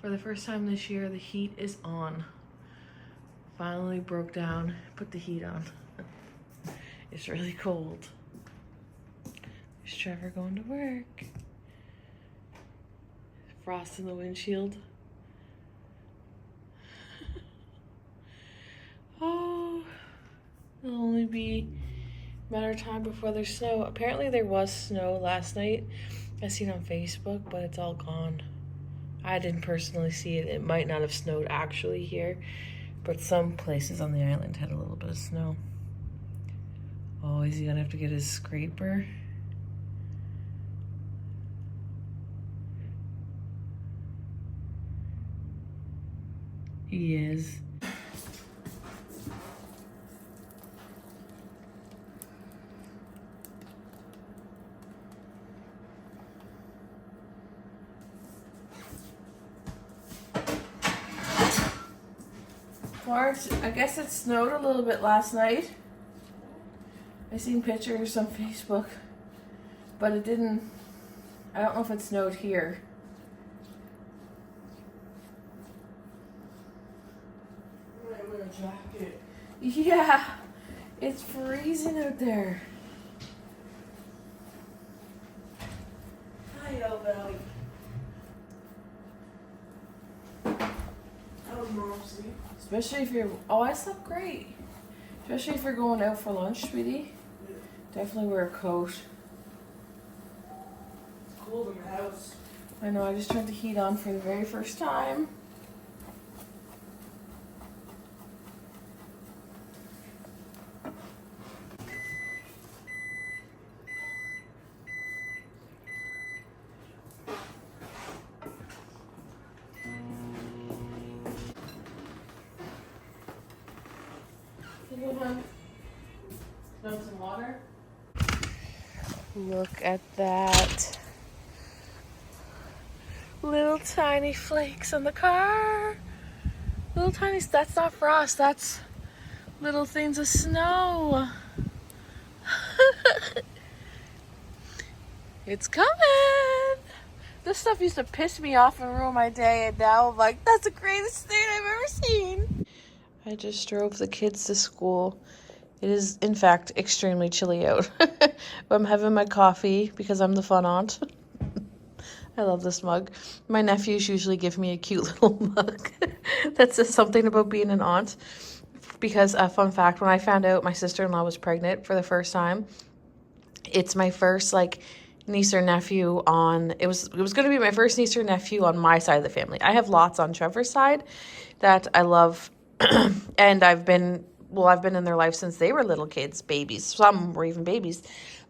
For the first time this year, the heat is on. Finally broke down, put the heat on. It's really cold. There's Trevor going to work. Frost in the windshield. Oh, it'll only be a matter of time before there's snow. Apparently there was snow last night. I seen on Facebook, but it's all gone. I didn't personally see it. It might not have snowed actually here, but some places on the island had a little bit of snow. Oh, is he gonna have to get his scraper? He is. Florence, I guess it snowed a little bit last night. I seen pictures on Facebook, but it didn't, I don't know if it snowed here. I wear a jacket. Yeah, it's freezing out there. Hi, Elvally. How's Mom sleep? Especially if you're, oh, I slept great. Especially if you're going out for lunch, sweetie. Yeah. Definitely wear a coat. It's cold in the house. I know, I just turned the heat on for the very first time. Want some water? Look at that. Little tiny flakes on the car. Little tiny, that's not frost, that's little things of snow. It's coming. This stuff used to piss me off and ruin my day, and now I'm like, that's the greatest thing I've ever seen. I just drove the kids to school. It is, in fact, extremely chilly out. But I'm having my coffee because I'm the fun aunt. I love this mug. My nephews usually give me a cute little mug that says something about being an aunt. Because, fun fact, when I found out my sister-in-law was pregnant for the first time, it's my first, like, niece or nephew on, it was going to be my first niece or nephew on my side of the family. I have lots on Trevor's side that I love, and I've been in their life since they were little kids, babies. Some were even babies.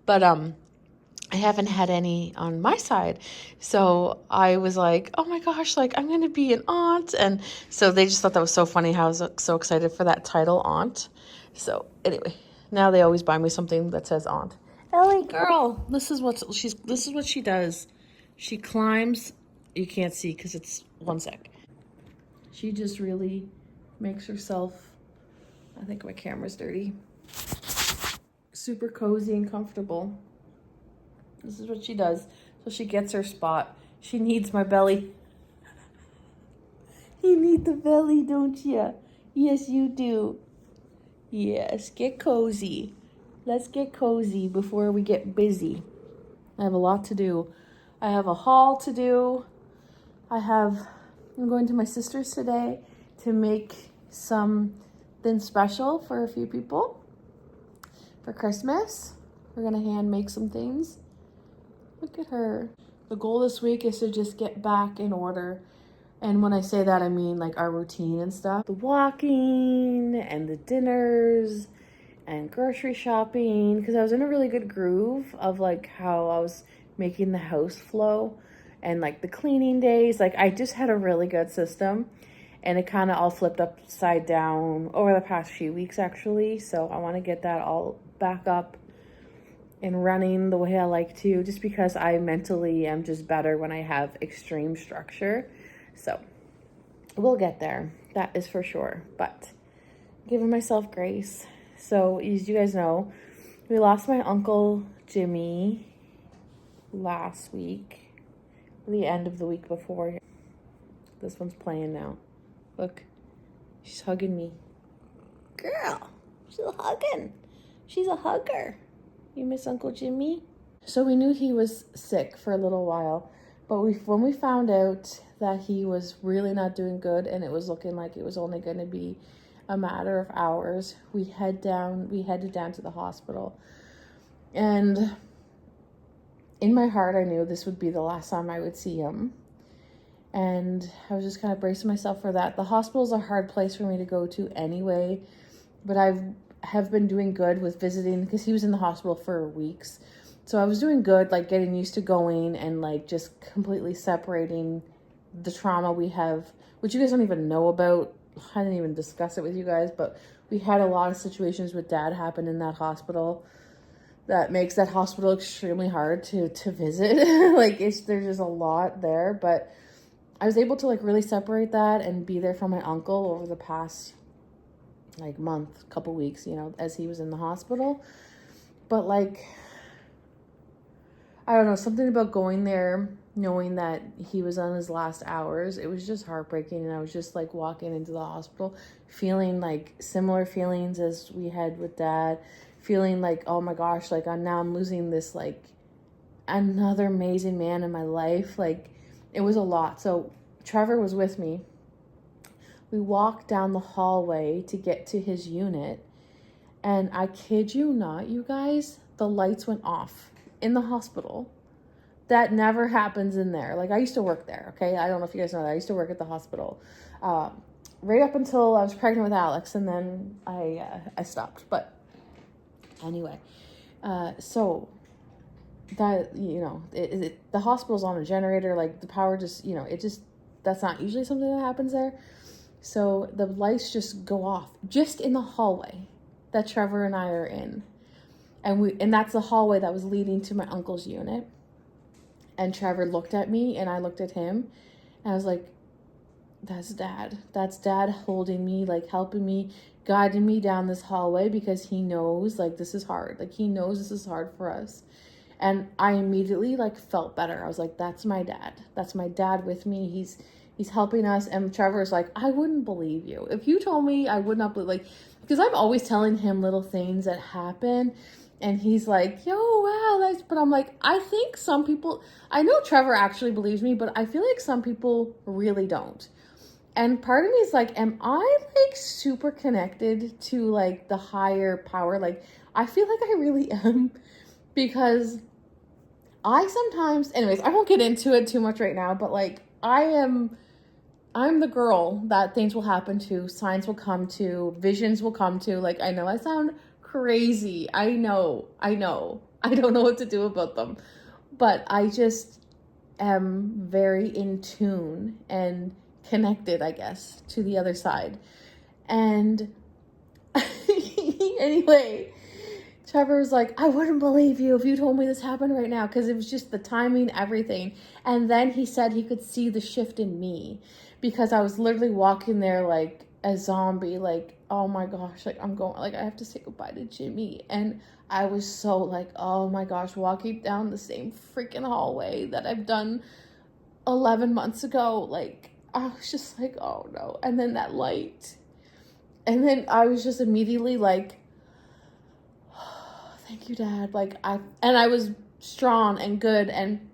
But I haven't had any on my side. So I was like, oh my gosh, like I'm going to be an aunt. And so they just thought that was so funny how I was so excited for that title, aunt. So anyway, now they always buy me something that says aunt. Ellie girl, this is what she does. She climbs, you can't see because it's one sec. She just really makes herself, I think my camera's dirty, super cozy and comfortable. This is what she does. So she gets her spot. She needs my belly. You need the belly, don't you? Yes, you do. Yes, get cozy. Let's get cozy before we get busy. I have a lot to do. I have a haul to do. I'm going to my sister's today to make something special for a few people for Christmas. We're gonna hand make some things. Look at her. The goal this week is to just get back in order. And when I say that, I mean like our routine and stuff. The walking and the dinners and grocery shopping. Because I was in a really good groove of like how I was making the house flow. And like the cleaning days. Like I just had a really good system. And it kind of all flipped upside down over the past few weeks actually. So I want to get that all back up and running the way I like to, just because I mentally am just better when I have extreme structure. So we'll get there, that is for sure, but giving myself grace. So as you guys know, we lost my Uncle Jimmy last week, the end of the week before. This one's playing now. Look, she's hugging me. Girl, she's hugging. She's a hugger. You miss Uncle Jimmy? So we knew he was sick for a little while, but when we found out that he was really not doing good and it was looking like it was only going to be a matter of hours, we headed down to the hospital. And in my heart, I knew this would be the last time I would see him. And I was just kind of bracing myself for that. The hospital is a hard place for me to go to anyway, but have been doing good with visiting because he was in the hospital for weeks. So I was doing good, like getting used to going and like just completely separating the trauma we have, which you guys don't even know about. I didn't even discuss it with you guys, but we had a lot of situations with Dad happen in that hospital that makes that hospital extremely hard to visit. Like there's just a lot there, but I was able to like really separate that and be there for my uncle over the past like month, couple weeks, you know, as he was in the hospital. But like, I don't know, something about going there, knowing that he was on his last hours, it was just heartbreaking. And I was just like walking into the hospital, feeling like similar feelings as we had with Dad, feeling like, oh my gosh, like I'm losing this, like another amazing man in my life. Like it was a lot. So Trevor was with me. We walked down the hallway to get to his unit. And I kid you not, you guys, the lights went off in the hospital. That never happens in there. Like I used to work there, okay? I don't know if you guys know that. I used to work at the hospital right up until I was pregnant with Alex, and then I stopped. But anyway, so that, you know, the hospital's on a generator. Like the power just, you know, that's not usually something that happens there. So the lights just go off just in the hallway that Trevor and I are in. And that's the hallway that was leading to my uncle's unit. And Trevor looked at me and I looked at him and I was like, that's Dad. That's Dad holding me, like helping me, guiding me down this hallway because he knows like this is hard. Like he knows this is hard for us. And I immediately like felt better. I was like, that's my dad. That's my dad with me. He's helping us. And Trevor's like, I wouldn't believe you. If you told me, I would not believe, like, because I'm always telling him little things that happen. And he's like, yo, wow, but I'm like, I think some people, I know Trevor actually believes me, but I feel like some people really don't. And part of me is like, am I like super connected to like the higher power? Like, I feel like I really am, because I sometimes, anyways, I won't get into it too much right now, but like, I'm the girl that things will happen to, signs will come to, visions will come to. Like, I know I sound crazy. I know. I don't know what to do about them. But I just am very in tune and connected, I guess, to the other side. And anyway, Trevor was like, I wouldn't believe you if you told me this happened right now, because it was just the timing, everything. And then he said he could see the shift in me, because I was literally walking there like a zombie, like, oh my gosh, like I'm going, like I have to say goodbye to Jimmy. And I was so like, oh my gosh, walking down the same freaking hallway that I've done 11 months ago. Like, I was just like, oh no. And then that light. And then I was just immediately like, thank you, Dad. Like I was strong and good, and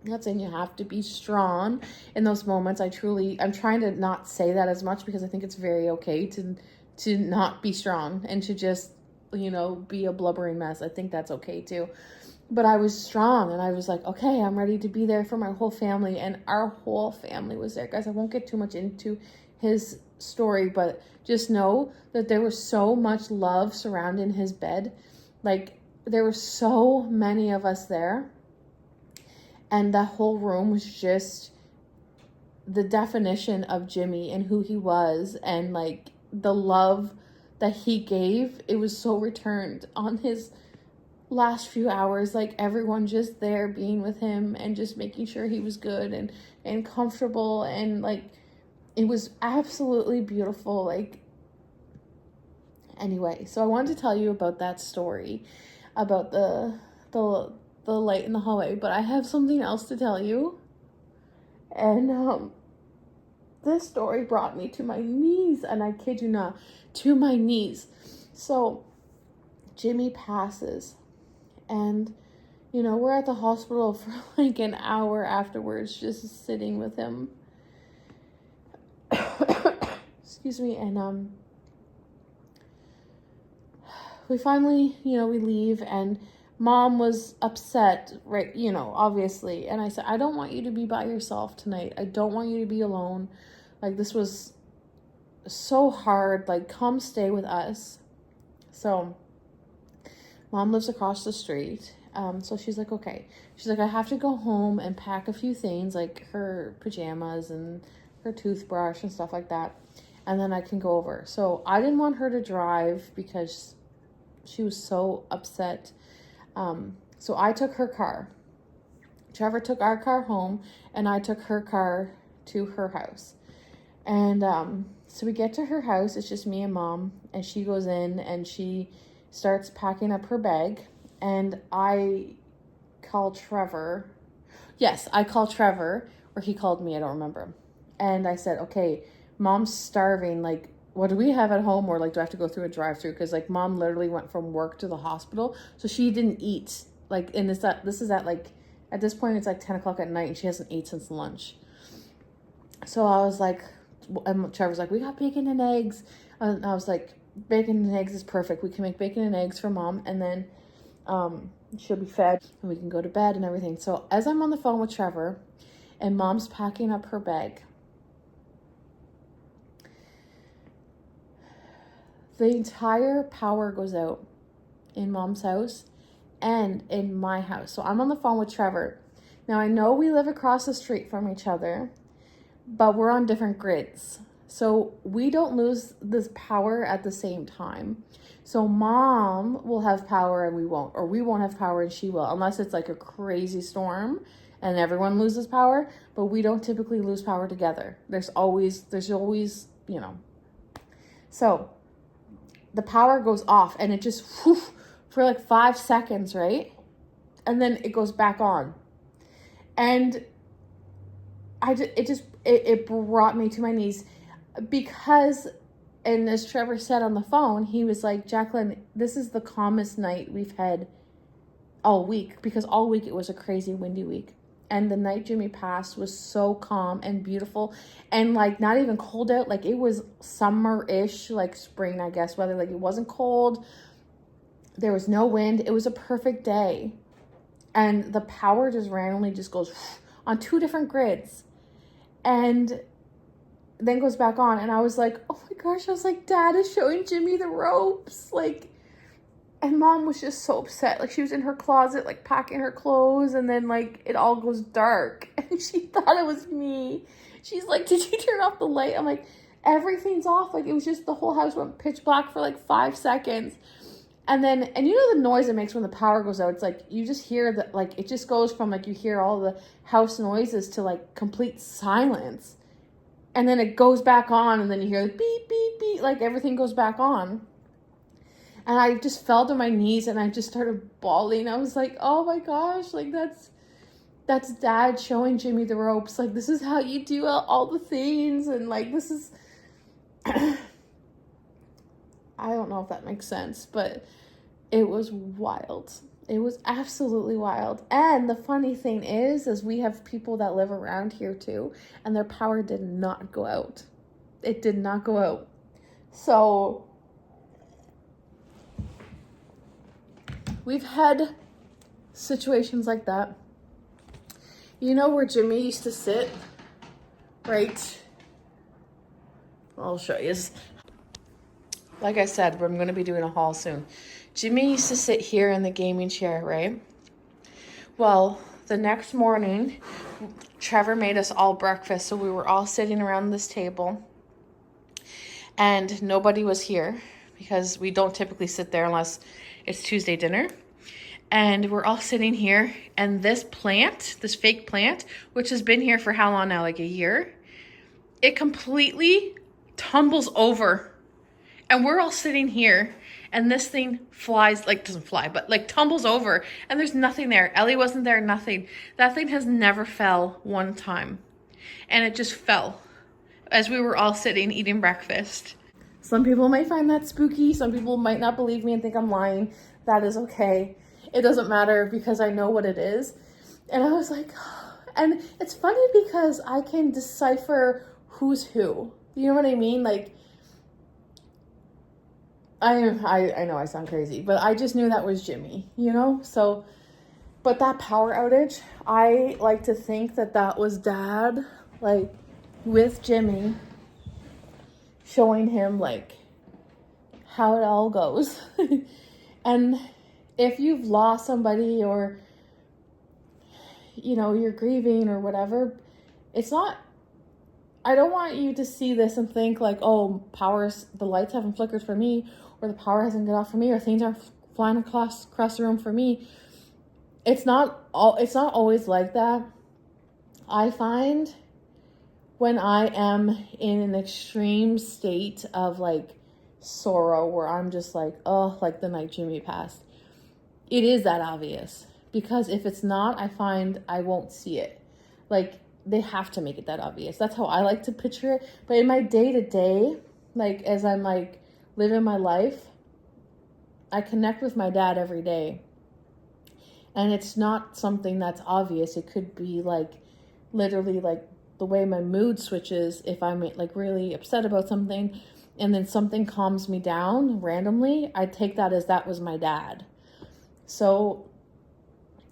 I'm not saying you have to be strong in those moments. I'm trying to not say that as much, because I think it's very okay to not be strong and to just, you know, be a blubbering mess. I think that's okay too. But I was strong, and I was like, okay, I'm ready to be there for my whole family. And our whole family was there. Guys, I won't get too much into his story, but just know that there was so much love surrounding his bed. Like, there were so many of us there. And that whole room was just the definition of Jimmy and who he was, and like the love that he gave. It was so returned on his last few hours. Like, everyone just there being with him and just making sure he was good and comfortable. And like, it was absolutely beautiful. Like, anyway, so I wanted to tell you about that story, about the light in the hallway, but I have something else to tell you. And This story brought me to my knees, and I kid you not, to my knees. So Jimmy passes, and we're at the hospital for like an hour afterwards, just sitting with him. Excuse me. And we finally, we leave, and Mom was upset, right? Obviously. And I said, I don't want you to be by yourself tonight. I don't want you to be alone. Like, this was so hard. Like, come stay with us. So Mom lives across the street. So she's like, okay. She's like, I have to go home and pack a few things, like her pajamas and her toothbrush and stuff like that. And then I can go over. So I didn't want her to drive because she was so upset. So I took her car. Trevor took our car home, and I took her car to her house. And so we get to her house. It's just me and Mom, and she goes in and she starts packing up her bag. And I call Trevor. Yes, I call Trevor, or he called me. I don't remember. And I said, okay, Mom's starving. Like, what do we have at home? Or like, do I have to go through a drive-through? Because like, Mom literally went from work to the hospital, so she didn't eat. Like, and this is at like, at this point it's like 10 o'clock at night, and she hasn't ate since lunch. So I was like, and Trevor's like, we got bacon and eggs. And I was like, bacon and eggs is perfect. We can make bacon and eggs for Mom, and then she'll be fed, and we can go to bed and everything. So as I'm on the phone with Trevor, and Mom's packing up her bag, the entire power goes out in Mom's house and in my house. So I'm on the phone with Trevor. Now, I know we live across the street from each other, but we're on different grids. So we don't lose this power at the same time. So Mom will have power and we won't, or we won't have power and she will, unless it's like a crazy storm and everyone loses power, but we don't typically lose power together. There's always, So the power goes off, and it just, for like 5 seconds, right? And then it goes back on. And it brought me to my knees because, and as Trevor said on the phone, he was like, Jacqueline, this is the calmest night we've had all week, because all week it was a crazy windy week. And the night Jimmy passed was so calm and beautiful, and like not even cold out. Like, it was summer-ish, like spring, I guess, weather. Like, it wasn't cold. There was no wind. It was a perfect day. And the power just randomly just goes on 2 different grids. And then goes back on. And I was like, oh my gosh, I was like, Dad is showing Jimmy the ropes. Like, and Mom was just so upset. Like, she was in her closet, like packing her clothes, and then like it all goes dark. And she thought it was me. She's like, did you turn off the light? I'm like, everything's off. Like, it was just, the whole house went pitch black for like 5 seconds. And then, and you know the noise it makes when the power goes out? It's like, you just hear that, like, it just goes from like, you hear all the house noises to like complete silence. And then it goes back on, and then you hear the beep, beep, beep, like everything goes back on. And I just fell to my knees and I just started bawling. I was like, oh my gosh, like that's Dad showing Jimmy the ropes. Like, this is how you do all the things. And like, this is, I don't know if that makes sense, but it was wild. It was absolutely wild. And the funny thing is we have people that live around here too, and their power did not go out. It did not go out. So we've had situations like that. You know where Jimmy used to sit? Right? I'll show you. Like I said, I'm going to be doing a haul soon. Jimmy used to sit here in the gaming chair, right? Well, the next morning, Trevor made us all breakfast, so we were all sitting around this table, and nobody was here because we don't typically sit there unless it's Tuesday dinner. And we're all sitting here, and this plant, this fake plant, which has been here for how long now? Like a year? It completely tumbles over. And we're all sitting here, and this thing flies, like doesn't fly, but like tumbles over, and there's nothing there. Ellie wasn't there, nothing. That thing has never fell one time. And it just fell. as we were all sitting eating breakfast. Some people might find that spooky. Some people might not believe me and think I'm lying. That is okay. It doesn't matter because I know what it is. And I was like, and it's funny because I can decipher who's who. You know what I mean? Like, I know I sound crazy, but I just knew that was Jimmy, you know? So, but that power outage, I like to think that that was Dad, like, with Jimmy, showing him, like, how it all goes. And if you've lost somebody or, you know, you're grieving or whatever, it's not, I don't want you to see this and think like, oh, the lights haven't flickered for me, or the power hasn't got off for me, or things aren't flying across the room for me. It's not always like that. I find when I am in an extreme state of like sorrow where I'm just like, oh, like the night Jimmy passed, it is that obvious. Because if it's not, I find I won't see it. Like, they have to make it that obvious. That's how I like to picture it. But in my day-to-day, like, as I'm, like, living my life, I connect with my dad every day. And it's not something that's obvious. It could be, like, literally, like, the way my mood switches if I'm, like, really upset about something. And then something calms me down randomly. I take that as that was my dad. So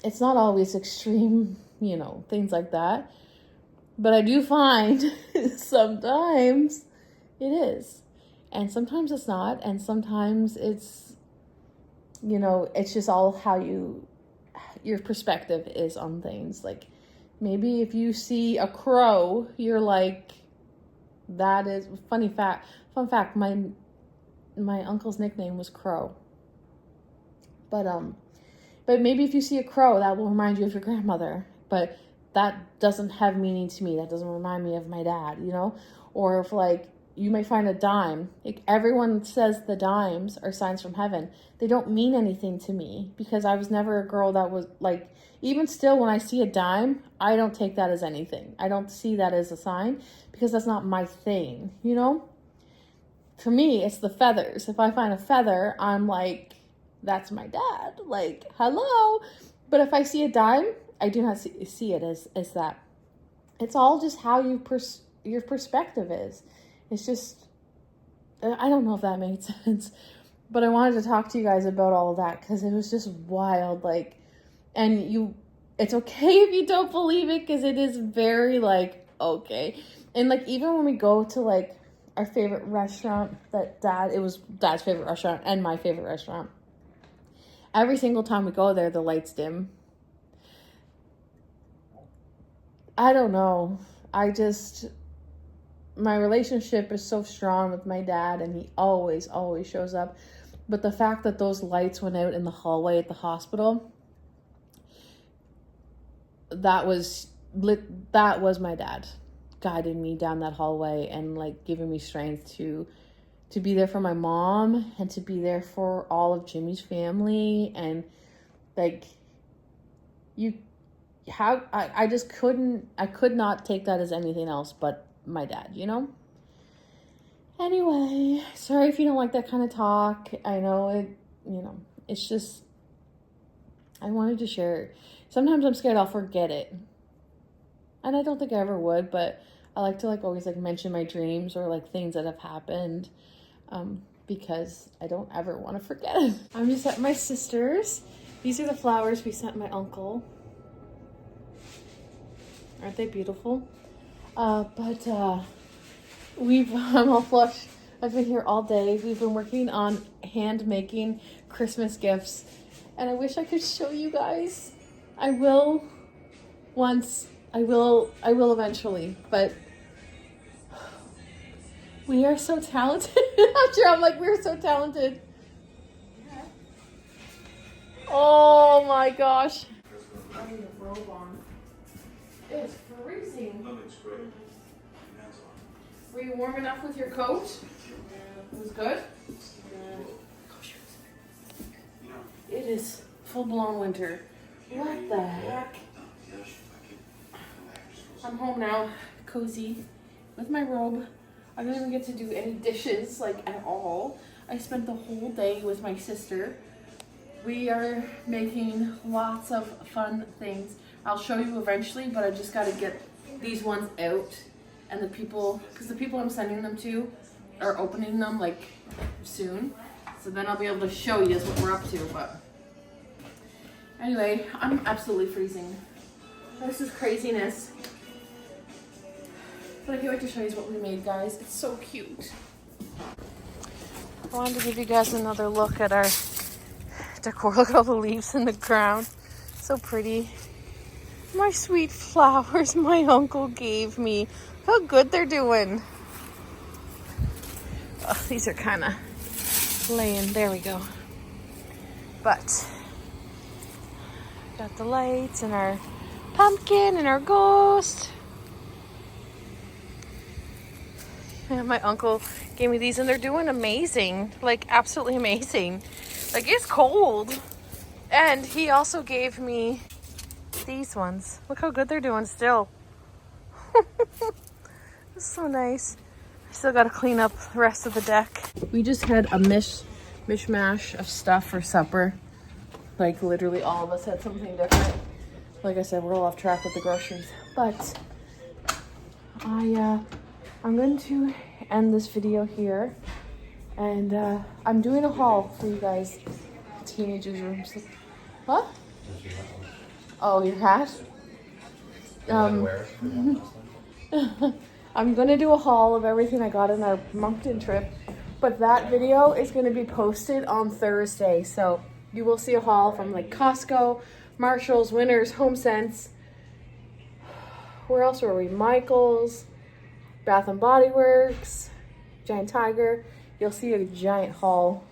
it's not always extreme, you know, things like that. But I do find sometimes it is. And sometimes it's not. And sometimes it's, you know, it's just all how your perspective is on things. Like, maybe if you see a crow, you're like, that is, fun fact, my uncle's nickname was Crow. But maybe if you see a crow, that will remind you of your grandmother. But that doesn't have meaning to me. That doesn't remind me of my dad, you know? Or if, like, you may find a dime. Like, everyone says the dimes are signs from heaven. They don't mean anything to me because I was never a girl that was, like, even still when I see a dime, I don't take that as anything. I don't see that as a sign because that's not my thing, you know? For me, it's the feathers. If I find a feather, I'm like, that's my dad. Like, hello. But if I see a dime, I do not see it as that. It's all just how your perspective is. It's just, I don't know if that made sense. But I wanted to talk to you guys about all of that because it was just wild. Like, and it's okay if you don't believe it because it is very, like, okay. And, like, even when we go to, like, our favorite restaurant it was Dad's favorite restaurant and my favorite restaurant. Every single time we go there, the lights dim. I don't know. My relationship is so strong with my dad and he always, always shows up. But the fact that those lights went out in the hallway at the hospital, that was my dad guiding me down that hallway and, like, giving me strength to be there for my mom and to be there for all of Jimmy's family. And, like, I could not take that as anything else but my dad, you know? Anyway, sorry if you don't like that kind of talk. I know it, you know, it's just, I wanted to share it. Sometimes I'm scared I'll forget it. And I don't think I ever would, but I like to, like, always, like, mention my dreams or, like, things that have happened. Because I don't ever want to forget it. I'm just at my sister's. These are the flowers we sent my uncle. Aren't they beautiful? I'm all flushed. I've been here all day. We've been working on hand making Christmas gifts. And I wish I could show you guys. I will eventually, but we are so talented. I'm like, we're so talented. Yeah. Oh my gosh. I need a robe on. It's freezing. No, it's great. Were you warm enough with your coat? Yeah. It was good? Yeah. It is full-blown winter. What the heck? I'm home now. Cozy. with my robe. I don't even get to do any dishes, like, at all. I spent the whole day with my sister. We are making lots of fun things. I'll show you eventually, but I just got to get these ones out. And the people, because the people I'm sending them to are opening them, like, soon. So then I'll be able to show you what we're up to, but... Anyway, I'm absolutely freezing. This is craziness. But I can't wait to show you what we made, guys. It's so cute. I wanted to give you guys another look at our decor. Look at all the leaves in the ground. So pretty. My sweet flowers my uncle gave me. How good they're doing. Oh, these are kind of laying. There we go. But got the lights and our pumpkin and our ghost. And my uncle gave me these and they're doing amazing. Like absolutely amazing. Like it's cold. And he also gave me these ones. Look how good they're doing still. It's so nice. I still got to clean up the rest of the deck. We just had a mishmash of stuff for supper. Like literally all of us had something different. Like I said, we're all off track with the groceries. But I'm going to end this video here. And I'm doing a haul for you guys. Teenagers' rooms. What? Oh, your hat? I'm going to do a haul of everything I got in our Moncton trip. But that video is going to be posted on Thursday. So you will see a haul from like Costco, Marshalls, Winners, HomeSense. Where else were we? Michael's, Bath and Body Works, Giant Tiger. You'll see a giant haul.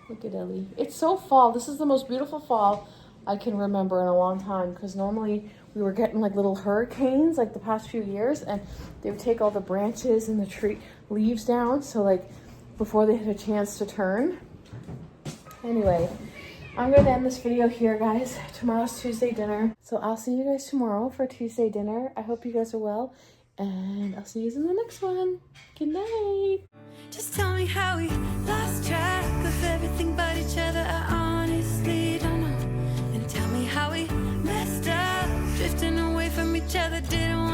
Look at Ellie. It's so fall. This is the most beautiful fall I can remember in a long time. Because normally we were getting like little hurricanes like the past few years. And they would take all the branches and the tree leaves down. So like before they had a chance to turn. Anyway, I'm going to end this video here, guys. Tomorrow's Tuesday dinner. So I'll see you guys tomorrow for Tuesday dinner. I hope you guys are well. And I'll see you in the next one. Good night. Just tell me how we lost track of everything but each other. I honestly don't know. And tell me how we messed up, drifting away from each other. Didn't